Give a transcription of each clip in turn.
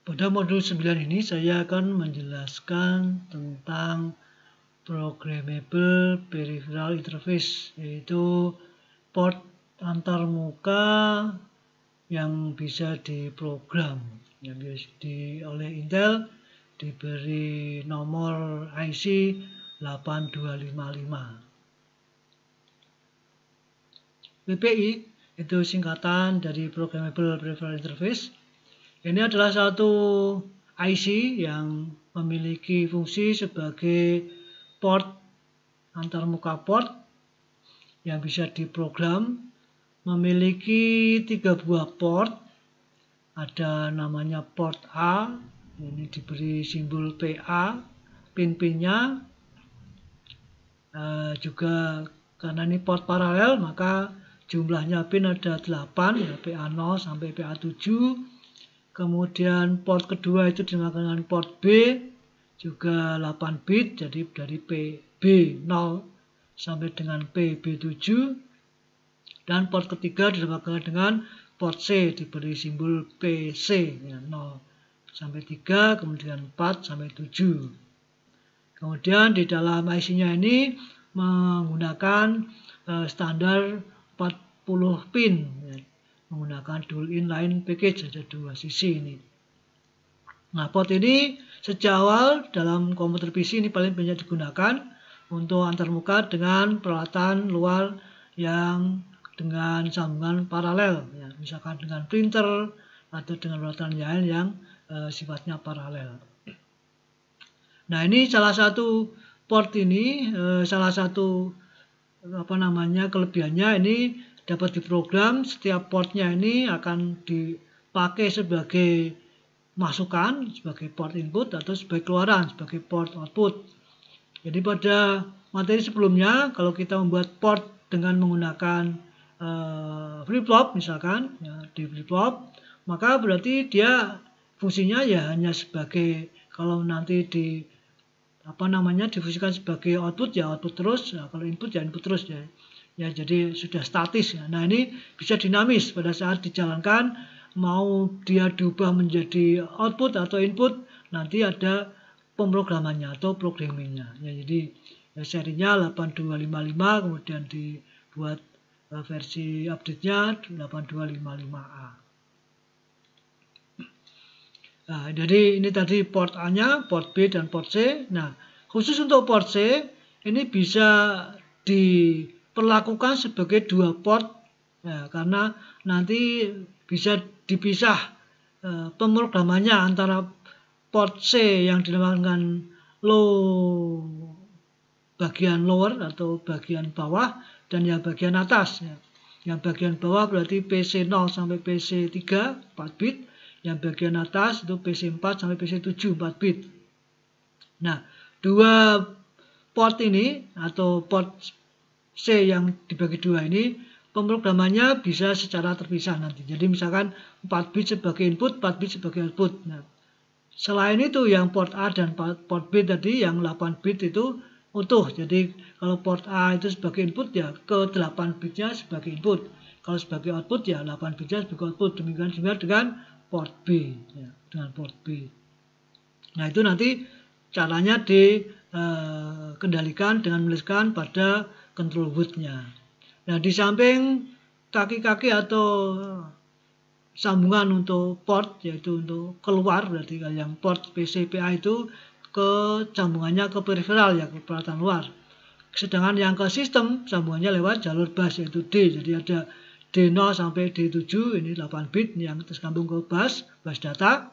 Pada modul 9 ini saya akan menjelaskan tentang Programmable Peripheral Interface, yaitu port antarmuka yang bisa diprogram yang oleh Intel, diberi nomor IC 8255. PPI itu singkatan dari Programmable Peripheral Interface. Ini adalah satu IC yang memiliki fungsi sebagai port antarmuka port yang bisa diprogram, memiliki 3 buah port. Ada namanya port A, ini diberi simbol PA, pin-pinnya. Juga karena ini port paralel, maka jumlahnya pin ada 8, ya, PA0 sampai PA7. Kemudian port kedua itu dinamakan dengan port B, juga 8 bit, jadi dari PB0 sampai dengan PB7. Dan port ketiga dinamakan dengan port C, diberi simbol PC, ya, 0 sampai 3, kemudian 4 sampai 7. Kemudian di dalam IC-nya ini menggunakan standar 40 pin, ya, menggunakan dual inline package, ada 2 sisi ini. Nah, port ini sejak awal dalam komputer PC ini paling banyak digunakan untuk antarmuka dengan peralatan luar yang dengan sambungan paralel, ya, misalkan dengan printer atau dengan peralatan lain yang sifatnya paralel. Nah, ini salah satu port ini, salah satu kelebihannya ini dapat diprogram. Setiap portnya ini akan dipakai sebagai masukan, sebagai port input, atau sebagai keluaran, sebagai port output. Jadi pada materi sebelumnya, kalau kita membuat port dengan menggunakan flip-flop misalkan, ya, di flip-flop, maka berarti dia fungsinya ya hanya sebagai, kalau nanti difungsikan sebagai output, ya output terus, ya, kalau input ya input terus, ya. Ya, jadi sudah statis, ya. Nah, ini bisa dinamis pada saat dijalankan, mau dia diubah menjadi output atau input, nanti ada pemrogramannya atau programmingnya, ya. Jadi ya, serinya 8255, kemudian dibuat versi update-nya 8255A. Nah, jadi ini tadi port A-nya, port B dan port C. Nah, khusus untuk port C ini bisa diperlakukan sebagai 2 port, ya, karena nanti bisa dipisah pemrogramannya antara port C yang dinamakan low, bagian lower atau bagian bawah, dan yang bagian atas, ya. Yang bagian bawah berarti PC0 sampai PC3 4 bit, yang bagian atas itu PC4 sampai PC7 4 bit. Nah, 2 port ini atau port C yang dibagi 2 ini pemrogramannya bisa secara terpisah nanti. Jadi misalkan 4 bit sebagai input, 4 bit sebagai output. Nah, selain itu yang port A dan port B tadi yang 8 bit itu utuh. Jadi kalau port A itu sebagai input, ya ke 8 bitnya sebagai input. Kalau sebagai output, ya 8 bitnya sebagai output. Demikian juga dengan port B, ya, dengan port B. Nah, itu nanti caranya dikendalikan dengan menuliskan pada control word-nya. Nah, di samping kaki-kaki atau sambungan untuk port, yaitu untuk keluar, berarti yang port PCPA itu sambungannya ke peripheral, ya, ke peralatan luar. Sedangkan yang ke sistem sambungannya lewat jalur bus, yaitu D. Jadi ada D0 sampai D7, ini 8 bit yang tersambung ke bus data.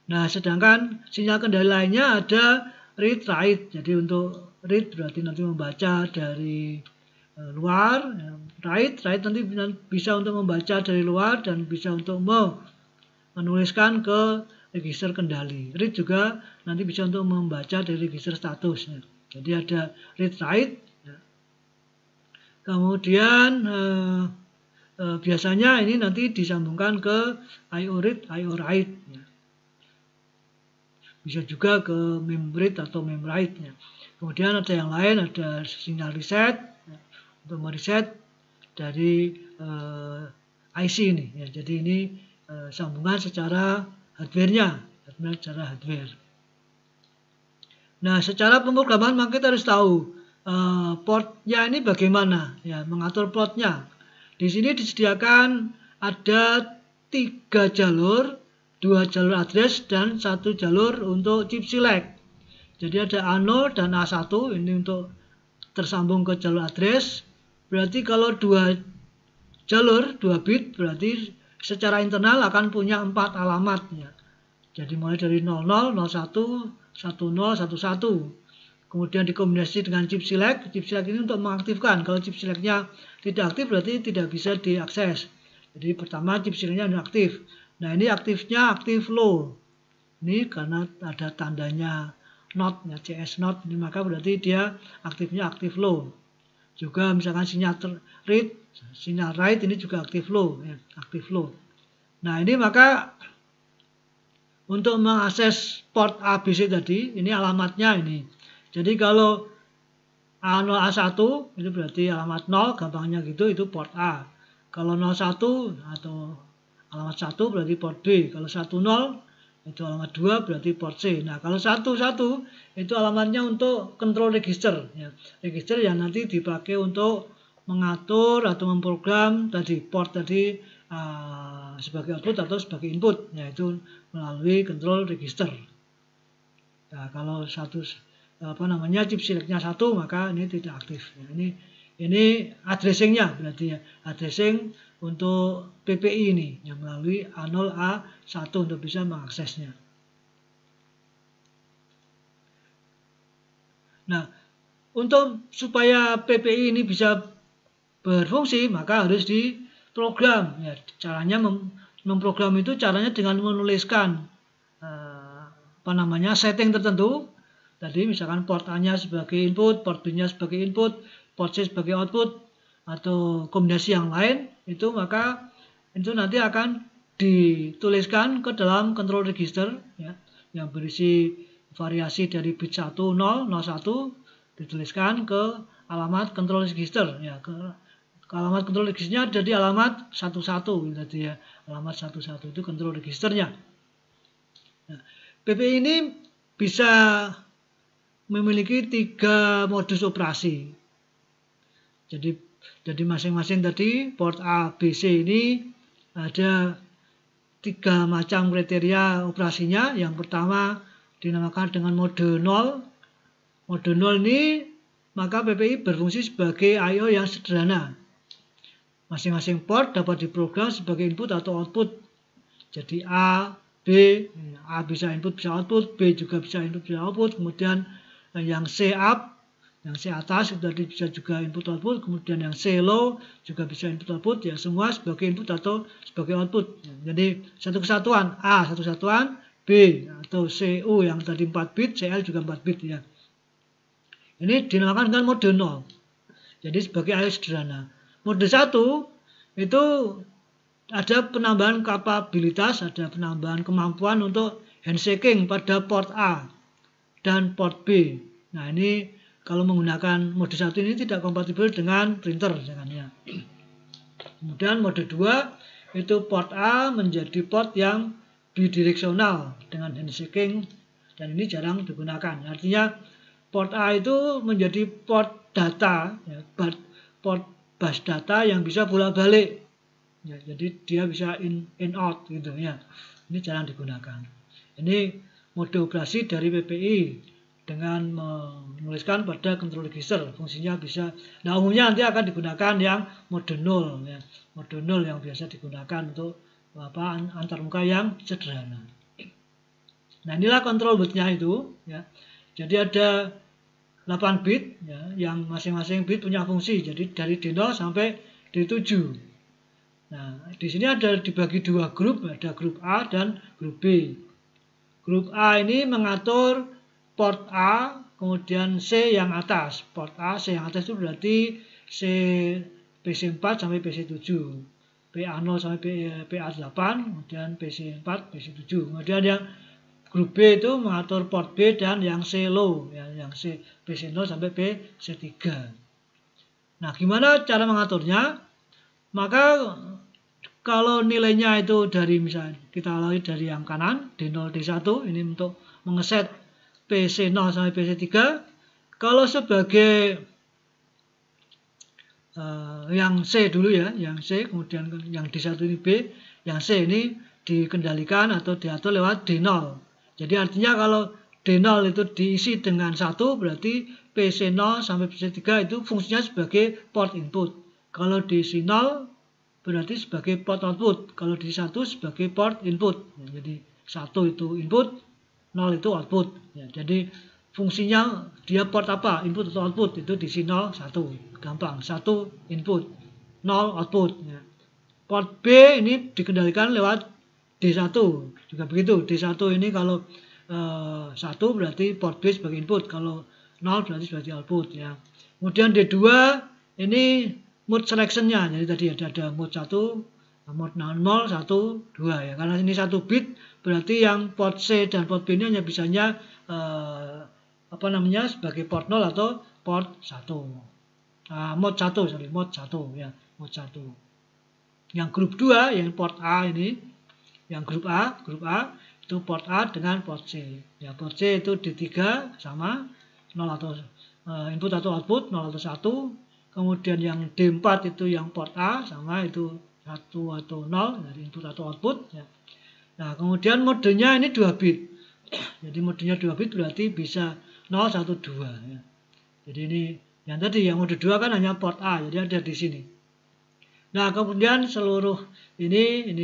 Nah, sedangkan sinyal kendali lainnya ada read write. Jadi untuk read berarti nanti membaca dari luar, write nanti bisa untuk membaca dari luar dan bisa untuk menuliskan ke register kendali. Read juga nanti bisa untuk membaca dari register status, ya. Jadi ada read write, ya. Kemudian biasanya ini nanti disambungkan ke IO read, IO write, ya. Bisa juga ke mem read atau mem write, ya. Kemudian ada yang lain, ada sinyal reset, ya, untuk mereset dari IC ini, ya. Jadi ini sambungan secara hardware-nya, secara hardware. Nah, secara pemrograman maka kita harus tahu portnya ini bagaimana, ya, mengatur portnya. Di sini disediakan ada 3 jalur, 2 jalur address dan 1 jalur untuk chip select. Jadi ada A0 dan A1 ini untuk tersambung ke jalur address. Berarti kalau 2 jalur 2 bit berarti secara internal akan punya 4 alamat, ya. Jadi mulai dari 00, 01, 10, 11. Kemudian dikombinasi dengan chip select. Chip select ini untuk mengaktifkan. Kalau chip selectnya tidak aktif berarti tidak bisa diakses. Jadi pertama chip selectnya aktif. Nah, ini aktifnya aktif low. Ini karena ada tandanya not, ya, CS not. Ini maka berarti dia aktifnya aktif low. Juga misalkan sinyal read, sinyal write ini juga aktif low, ya, aktif low. Nah, ini maka untuk mengakses port ABC tadi, ini alamatnya ini. Jadi kalau A0 A1 itu berarti alamat 0, gampangnya gitu, itu port A. Kalau 01 atau alamat 1 berarti port B. Kalau 10 itu alamat 2 berarti port C. Nah, kalau 11 itu alamatnya untuk control register, ya. Register yang nanti dipakai untuk mengatur atau memprogram tadi port tadi sebagai output atau sebagai input, yaitu melalui control register. Nah, kalau chip selectnya 1 maka ini tidak aktif. Ya, ini addressingnya berarti, ya, addressing untuk PPI ini yang melalui A0 A1 untuk bisa mengaksesnya. Nah, untuk supaya PPI ini bisa berfungsi maka harus diprogram. Ya, caranya memprogram itu caranya dengan menuliskan setting tertentu. Tadi misalkan port A-nya sebagai input, port B-nya sebagai input, port C sebagai output, atau kombinasi yang lain, itu maka itu nanti akan dituliskan ke dalam control register, ya, yang berisi variasi dari bit 1, 0, 01 dituliskan ke alamat control register, ya, ke alamat control registernya ada di alamat 11 berarti, ya, alamat 11 itu control registernya. Nah, PPI ini bisa memiliki 3 modus operasi. Jadi masing-masing tadi port A, B, C ini ada 3 macam kriteria operasinya. Yang pertama dinamakan dengan mode 0. Mode 0 ini maka PPI berfungsi sebagai I/O yang sederhana. Masing-masing port dapat diprogram sebagai input atau output. Jadi A bisa input bisa output, B juga bisa input bisa output, kemudian yang C up, yang C atas itu tadi bisa juga input output, kemudian yang C low juga bisa input output, ya, semua sebagai input atau sebagai output. Jadi satu kesatuan A satu kesatuan, B atau CU yang tadi 4 bit, CL juga 4 bit, ya. Ini dinamakan dengan mode 0. Jadi sebagai I/O sederhana. Mode 1 itu ada penambahan kapabilitas, ada penambahan kemampuan untuk handshaking pada port A dan port B. Nah, ini kalau menggunakan mode 1 ini tidak kompatibel dengan printer, ya. Kemudian mode 2 itu port A menjadi port yang bidireksional dengan handshaking, dan ini jarang digunakan. Artinya port A itu menjadi port data, ya, port bus data yang bisa bolak-balik, ya, jadi dia bisa in out gitu, ya. Ini jarang digunakan. Ini mode operasi dari PPI dengan menuliskan pada control register, fungsinya bisa. Nah, umumnya nanti akan digunakan yang mode 0, ya. Mode 0 yang biasa digunakan untuk antarmuka yang sederhana. Nah, inilah control bitnya itu, ya. Jadi ada 8 bit, ya, yang masing-masing bit punya fungsi. Jadi dari D0 sampai D7. Nah, di sini ada dibagi 2 grup, ada grup A dan grup B. Grup A ini mengatur port A, kemudian C yang atas. Port A, C yang atas itu berarti PC4 sampai PC7. PA0 sampai PA8, kemudian PC4, PC7. Kemudian yang grup B itu mengatur port B dan yang C low, ya, yang PC0 sampai PC3. Nah, gimana cara mengaturnya? Maka kalau nilainya itu dari misalnya kita awali dari yang kanan D0 D1 ini untuk mengeset PC0 sampai PC3. Kalau sebagai yang C dulu ya, yang C, kemudian yang D1 ini B, yang C ini dikendalikan atau diatur lewat D0. Jadi artinya kalau D0 itu diisi dengan 1, berarti PC0 sampai PC3 itu fungsinya sebagai port input. Kalau diisi 0, berarti sebagai port output. Kalau diisi 1 sebagai port input. Ya, jadi 1 itu input, 0 itu output. Ya, jadi fungsinya dia port apa? Input atau output? Itu diisi 0, 1. Gampang. 1 input, 0 output. Ya. Port B ini dikendalikan lewat D1. Juga begitu. D1 ini kalau 1 berarti port B sebagai input. Kalau 0 berarti sebagai output. Ya. Kemudian D2 ini mode selection-nya. Jadi tadi ada mode 1, mode 0, 1, 2 ya. Karena ini 1 bit berarti yang port C dan port B ini hanya bisanya sebagai port 0 atau port 1. Mode 1 mode 1 ya, mode 1. Yang grup 2 yang port A ini, yang grup A itu port A dengan port C. Ya, port C itu D3 sama 0 atau input atau output 0 atau 1. Kemudian yang D4 itu yang port A sama itu 1 atau 0 dari input atau output ya. Nah, kemudian modenya ini 2 bit. Jadi modenya 2 bit berarti bisa 0, 1, 2 ya. Jadi ini yang tadi yang mode 2 kan hanya port A, jadi ada di sini. Nah, kemudian seluruh ini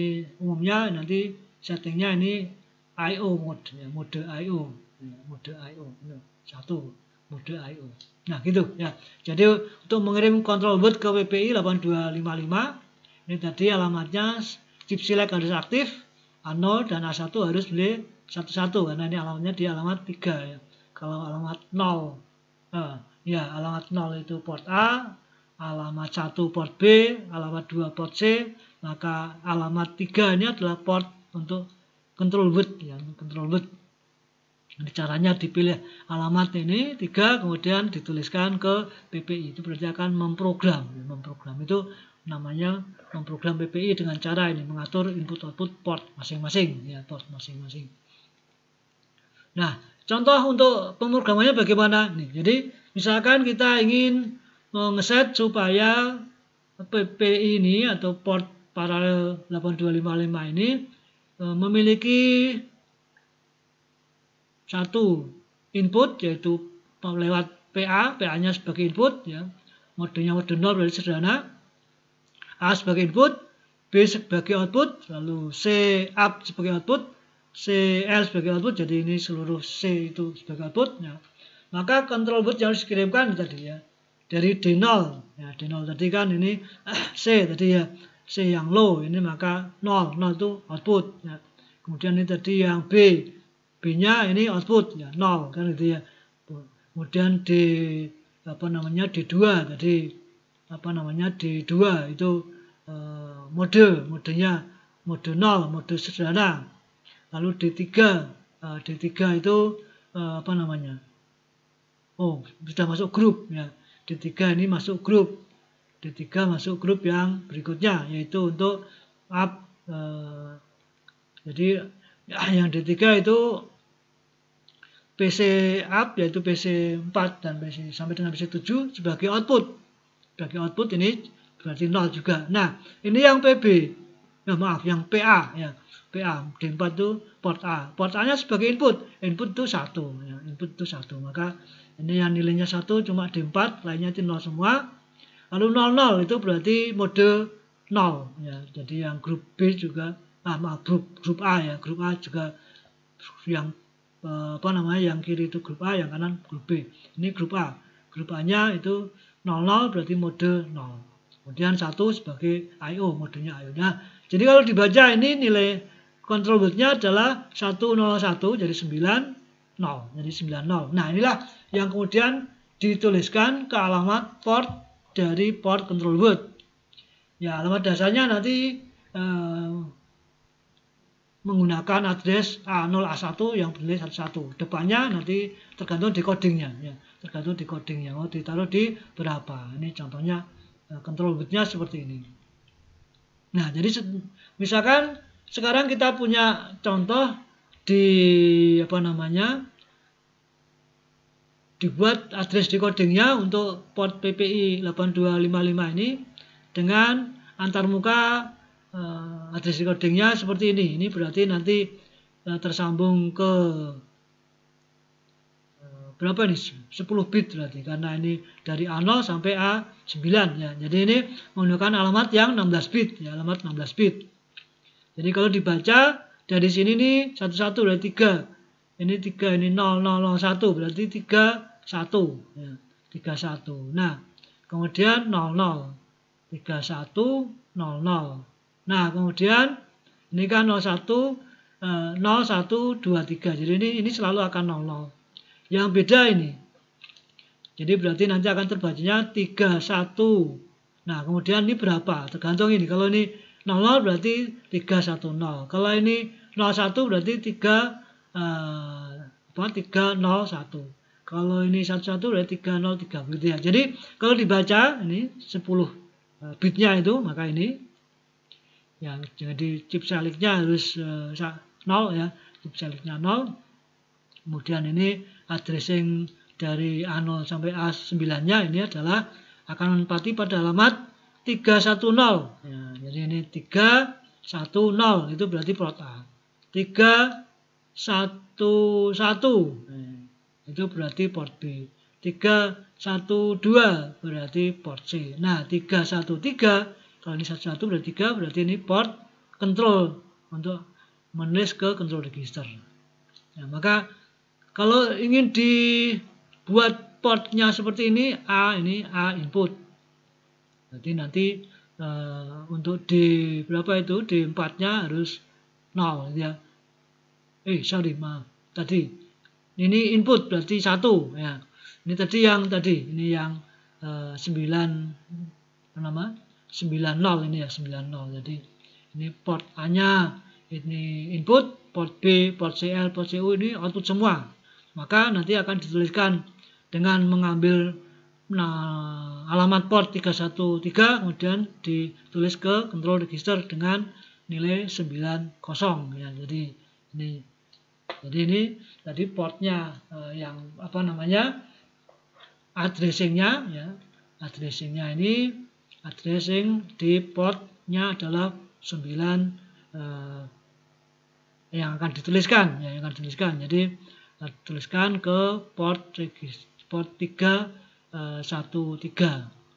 umumnya nanti settingnya ini I/O mode ya, mode I/O ya, mode I/O. 1 mode I/O. Nah, gitu ya. Jadi untuk mengirim control word ke PPI 8255 ini tadi alamatnya chip select harus aktif, A0 dan A1 harus beli satu-satu karena ini alamatnya di alamat 3 ya. Kalau alamat 0 ya alamat 0 itu port A, alamat 1 port B, alamat 2 port C, maka alamat 3 ini adalah port untuk control word ya, control word. Jadi caranya dipilih alamat ini 3 kemudian dituliskan ke PPI, itu berarti akan memprogram. Memprogram itu namanya memprogram PPI dengan cara ini mengatur input output port masing-masing ya, port masing-masing. Nah, contoh untuk pemrogramannya bagaimana nih? Jadi misalkan kita ingin mengeset supaya PPI ini atau port paralel 8255 ini memiliki satu input yaitu lewat PA-nya sebagai input ya. Modenya mode 0 berarti sederhana. A sebagai input, B sebagai output, lalu C up sebagai output, CL sebagai output, jadi ini seluruh C itu sebagai output ya. Maka control word yang harus dikirimkan tadi ya dari D0 ya, D0 tadi kan ini C tadi ya, C yang low ini maka 0 itu output ya. Kemudian ini tadi yang B nya ini output ya 0 kan gitu ya. Kemudian D2 tadi D2 itu modenya mode 0, mode sederhana. Lalu D3 itu sudah masuk grup ya. D3 ini masuk grup. D3 masuk grup yang berikutnya yaitu untuk up jadi yang D3 itu PC up yaitu PC 4 dan PC sampai dengan PC 7 sebagai output. Sebagai output ini berarti 0 juga. Nah, ini yang PB. Yang PA ya. PA D4 itu port A. Port A-nya sebagai input. Input itu 1 ya. Input itu 1. Maka ini yang nilainya 1 cuma D4, lainnya itu 0 semua. Lalu 00 itu berarti mode 0 ya. Jadi yang grup B juga grup A ya. Grup A juga yang yang kiri itu grup A, yang kanan grup B. Ini grup A. Grup A-nya itu 00 berarti mode 0. Kemudian 1 sebagai I/O, modenya I/O. Nah, jadi kalau dibaca ini nilai control word-nya adalah 101 jadi 90. Jadi 90. Nah, inilah yang kemudian dituliskan ke alamat port dari port control word. Ya, alamat dasarnya nanti menggunakan address A0 A1 yang bernilai 11. Depannya nanti tergantung decodingnya ya. Tergantung decodingnya mau ditaruh di berapa. Ini contohnya control word-nya seperti ini. Nah, jadi misalkan sekarang kita punya contoh di dibuat address decodingnya untuk port PPI 8255 ini dengan antarmuka address decodingnya seperti ini. Ini berarti nanti tersambung ke berapa ini? 10 bit berarti, karena ini dari A0 sampai A9 ya. Jadi ini menggunakan alamat yang 16 bit ya, alamat 16 bit. Jadi kalau dibaca dari sini nih 11 berarti 3. Ini 3, ini 0001 berarti 31 ya. 31. Nah, kemudian 00 31 00. Nah, kemudian ini kan 01 0123. Jadi ini selalu akan 00. Yang beda ini. Jadi berarti nanti akan terbacanya 31. Nah, kemudian ini berapa? Tergantung ini. Kalau ini 00 berarti 310. Kalau ini 01 berarti 301. Kalau ini 11 berarti 303 gitu ya. Jadi kalau dibaca ini 10 bitnya itu, maka ini yang jadi chip selectnya harus 0 ya. Chip selectnya 0. Kemudian ini addressing dari A0 sampai A9-nya ini adalah akan menempati pada alamat 310. Ya, jadi ini 310 itu berarti port A. 311 itu berarti port B. 312 berarti port C. Nah, 313 kalau ini 11 berarti 3 berarti ini port control untuk menulis ke control register. Nah, maka kalau ingin dibuat portnya seperti ini A input. Jadi nanti untuk D berapa itu? D4-nya harus 0 ya. Maaf. Tadi ini input berarti 1 ya. Ini tadi yang ini yang 9 90 ini ya, 90. Jadi ini port A-nya ini input, port B, port CL, port CU ini output semua. Maka nanti akan dituliskan dengan mengambil alamat port 313 kemudian ditulis ke control register dengan nilai 90 ya. Jadi ini tadi portnya yang addressingnya ya. Addressingnya ini addressing di portnya adalah 9 yang akan dituliskan ya, Jadi tuliskan ke port 313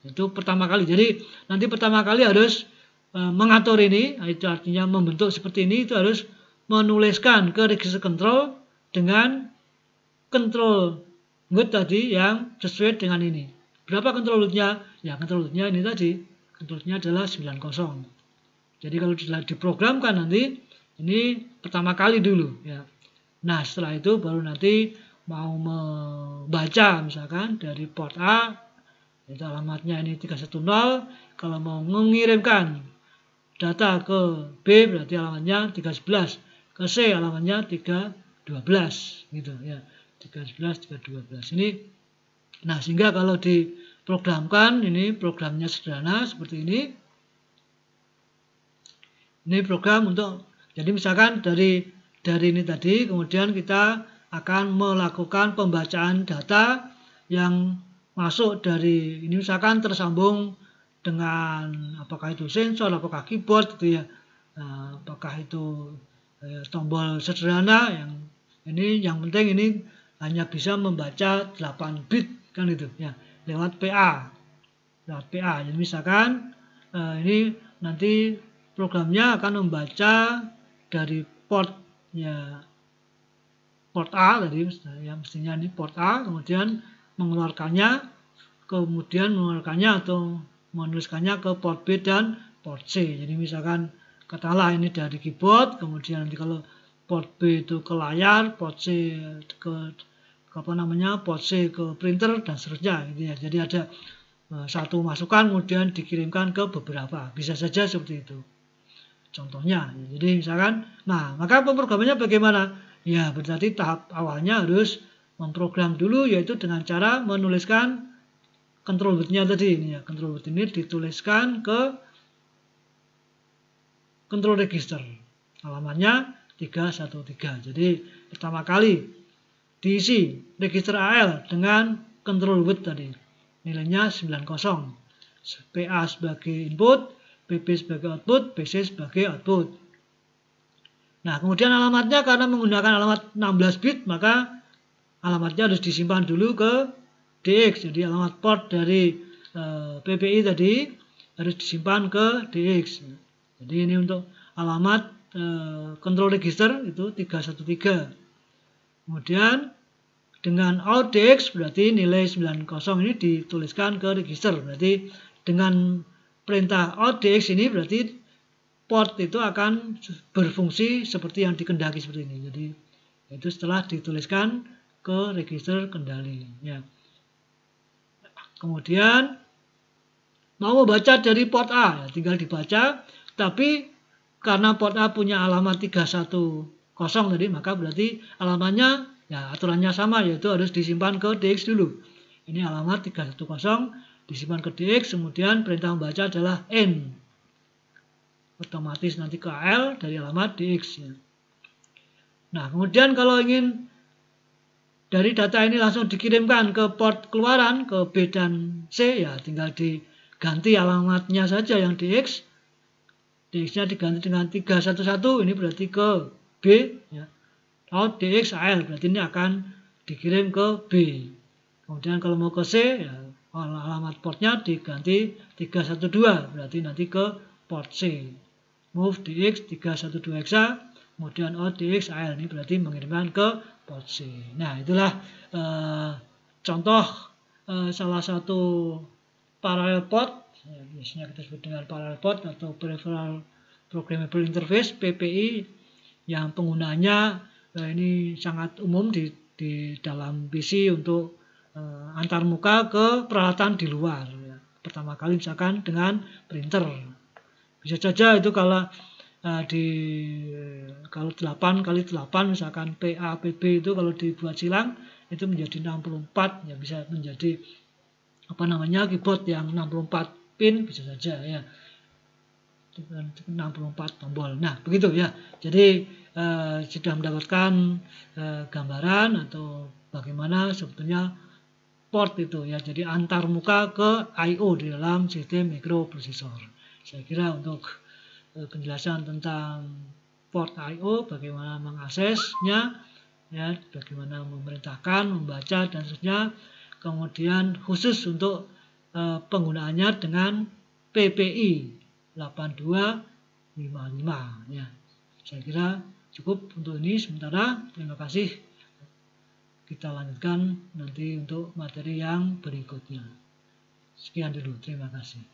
itu pertama kali. Jadi nanti pertama kali harus mengatur ini, itu artinya membentuk seperti ini, itu harus menuliskan ke register control dengan control load tadi yang sesuai dengan ini. Berapa control load-nya? Ya, control load-nya ini tadi. Control load-nya adalah 90. Jadi kalau sudah diprogramkan nanti ini pertama kali dulu ya. Nah, setelah itu baru nanti mau membaca misalkan dari port A, itu alamatnya ini 310. Kalau mau mengirimkan data ke B berarti alamatnya 311. Ke C alamatnya 312 gitu ya. 311 312. Ini nah, sehingga kalau diprogramkan ini programnya sederhana seperti ini. Ini program untuk jadi misalkan dari ini tadi, kemudian kita akan melakukan pembacaan data yang masuk dari ini, misalkan tersambung dengan apakah itu sensor, apakah keyboard gitu ya, apakah itu tombol sederhana yang penting ini hanya bisa membaca 8 bit kan itu ya, lewat PA. Jadi misalkan ini nanti programnya akan membaca dari port A tadi ya, mestinya ini port A, kemudian mengeluarkannya atau menuliskannya ke port B dan port C. Jadi misalkan katakanlah ini dari keyboard, kemudian nanti kalau port B itu ke layar, port C ke port C ke printer dan seterusnya gitu ya. Jadi ada satu masukan kemudian dikirimkan ke beberapa, bisa saja seperti itu. Contohnya, jadi misalkan, nah maka pemrogramannya bagaimana? Ya berarti tahap awalnya harus memprogram dulu, yaitu dengan cara menuliskan control bit-nya tadi. Ini ya, control bit ini dituliskan ke control register. Alamatnya 313. Jadi pertama kali diisi register AL dengan control word tadi. Nilainya 90. PA sebagai input, PP sebagai output, PC sebagai output. Nah, kemudian alamatnya karena menggunakan alamat 16 bit, maka alamatnya harus disimpan dulu ke DX. Jadi alamat port dari PPI tadi harus disimpan ke DX. Jadi ini untuk alamat control register itu 313. Kemudian dengan out DX berarti nilai 90 ini dituliskan ke register. Berarti dengan perintah out DX ini berarti port itu akan berfungsi seperti yang dikendaki seperti ini. Jadi itu setelah dituliskan ke register kendali. Ya. Kemudian mau membaca dari port A, ya, tinggal dibaca. Tapi karena port A punya alamat 310 tadi, maka berarti alamatnya ya aturannya sama, yaitu harus disimpan ke DX dulu. Ini alamat 310 disimpan ke DX, kemudian perintah membaca adalah N. Otomatis nanti ke AL dari alamat DX. Ya. Nah, kemudian kalau ingin dari data ini langsung dikirimkan ke port keluaran, ke B dan C, ya tinggal diganti alamatnya saja yang DX. DX-nya diganti dengan 311, ini berarti ke B. Ya. Out DX AL, berarti ini akan dikirim ke B. Kemudian kalau mau ke C, ya, alamat portnya diganti 312, berarti nanti ke port C. Move DX 312 hexa, kemudian out DX AL, ini berarti mengirimkan ke port C. Nah, itulah contoh salah satu parallel port, ya, biasanya kita sebut dengan parallel port atau peripheral programmable interface PPI, yang penggunanya ini sangat umum di dalam PC untuk antarmuka ke peralatan di luar. Ya. Pertama kali misalkan dengan printer. Bisa saja itu kalau 8x8 misalkan PAPB itu kalau dibuat silang itu menjadi 64, ya bisa menjadi keyboard yang 64 pin, bisa saja ya. 64 tombol. Nah, begitu ya. Jadi sudah mendapatkan gambaran atau bagaimana sebetulnya port itu ya. Jadi antarmuka ke I/O di dalam sistem mikroprosesor. Saya kira untuk penjelasan tentang port I/O, bagaimana mengaksesnya, ya, bagaimana memerintahkan, membaca dan seterusnya. Kemudian khusus untuk penggunaannya dengan PPI 8255 ya. Saya kira cukup untuk ini sementara. Terima kasih. Kita lanjutkan nanti untuk materi yang berikutnya. Sekian dulu. Terima kasih.